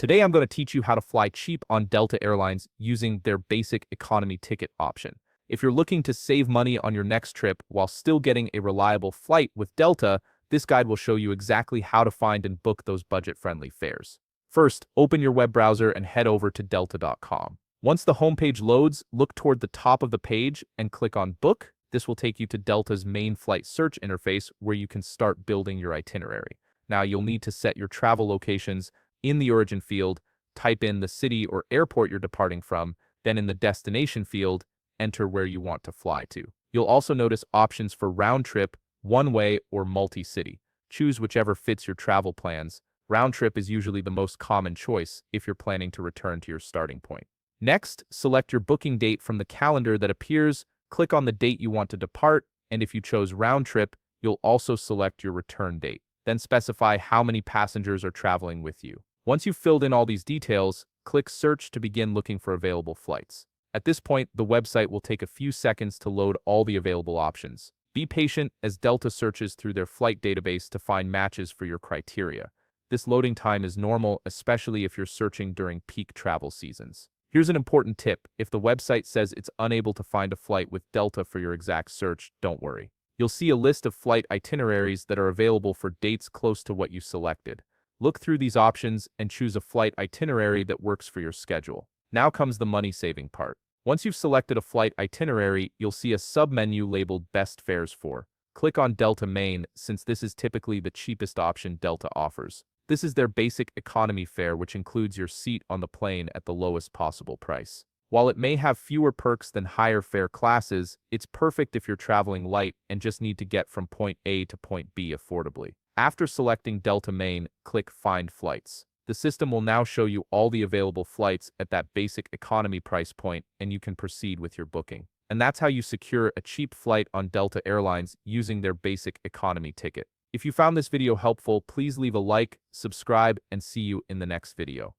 Today I'm going to teach you how to fly cheap on Delta Airlines using their basic economy ticket option. If you're looking to save money on your next trip while still getting a reliable flight with Delta, this guide will show you exactly how to find and book those budget-friendly fares. First, open your web browser and head over to delta.com. Once the homepage loads, look toward the top of the page and click on Book. This will take you to Delta's main flight search interface where you can start building your itinerary. Now you'll need to set your travel locations. In the origin field, type in the city or airport you're departing from, then in the destination field, enter where you want to fly to. You'll also notice options for round trip, one-way, or multi-city. Choose whichever fits your travel plans. Round trip is usually the most common choice if you're planning to return to your starting point. Next, select your booking date from the calendar that appears, click on the date you want to depart, and if you chose round trip, you'll also select your return date. Then specify how many passengers are traveling with you. Once you've filled in all these details, click Search to begin looking for available flights. At this point, the website will take a few seconds to load all the available options. Be patient as Delta searches through their flight database to find matches for your criteria. This loading time is normal, especially if you're searching during peak travel seasons. Here's an important tip. If the website says it's unable to find a flight with Delta for your exact search, don't worry. You'll see a list of flight itineraries that are available for dates close to what you selected. Look through these options and choose a flight itinerary that works for your schedule. Now comes the money-saving part. Once you've selected a flight itinerary, you'll see a sub-menu labeled Best Fares For. Click on Delta Main, since this is typically the cheapest option Delta offers. This is their basic economy fare, which includes your seat on the plane at the lowest possible price. While it may have fewer perks than higher fare classes, it's perfect if you're traveling light and just need to get from point A to point B affordably. After selecting Delta Main, click Find Flights. The system will now show you all the available flights at that basic economy price point, and you can proceed with your booking. And that's how you secure a cheap flight on Delta Airlines using their basic economy ticket. If you found this video helpful, please leave a like, subscribe, and see you in the next video.